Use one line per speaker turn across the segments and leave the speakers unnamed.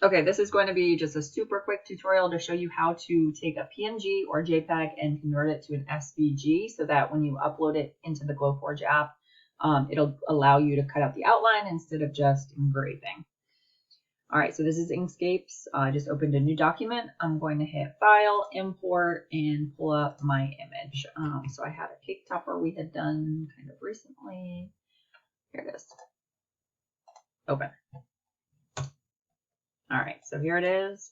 Okay, this is going to be just a super quick tutorial to show you how to take a PNG or JPEG and convert it to an SVG so that when you upload it into the Glowforge app, it'll allow you to cut out the outline instead of just engraving. All right, so this is Inkscapes. I just opened a new document. I'm going to hit File, Import, and pull up my image. So I had a cake topper we had done kind of recently. Here it is. Open. All right, so here it is.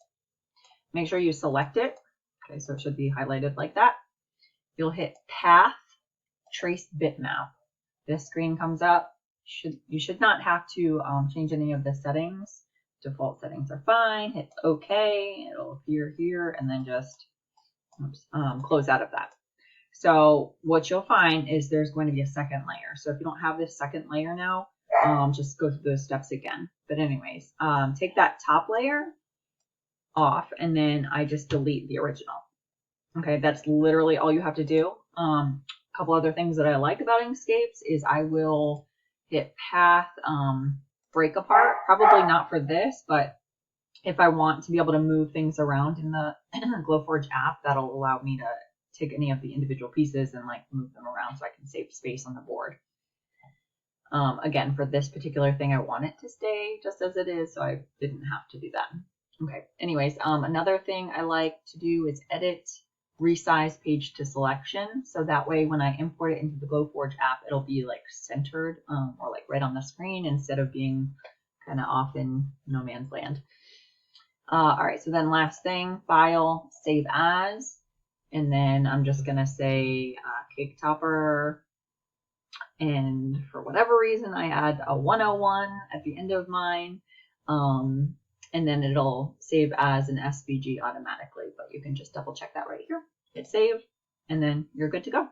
Make sure you select it. Okay, so it should be highlighted like that. You'll hit Path, Trace Bitmap. This screen comes up. You should not have to change any of the settings. Default settings are fine. Hit OK. It'll appear here, and then just close out of that. So what you'll find is there's going to be a second layer. So if you don't have this second layer now, just go through those steps again. But anyways, take that top layer off, and then I just delete the original. Okay, that's literally all you have to do. A couple other things that I like about Inkscapes is I will hit Path, Break Apart. Probably not for this, but if I want to be able to move things around in the Glowforge app, that'll allow me to take any of the individual pieces and like move them around so I can save space on the board. Again, for this particular thing, I want it to stay just as it is, so I didn't have to do that. Okay, anyways, another thing I like to do is edit Resize page to selection. So that way when I import it into the Glowforge app, it'll be like centered or like right on the screen instead of being kind of off in no man's land. All right, so then last thing, File, Save As. And then I'm just going to say cake topper. And for whatever reason, I add a 101 at the end of mine. And then it'll save as an SVG automatically, but you can just double check that right here. Hit save, and then you're good to go.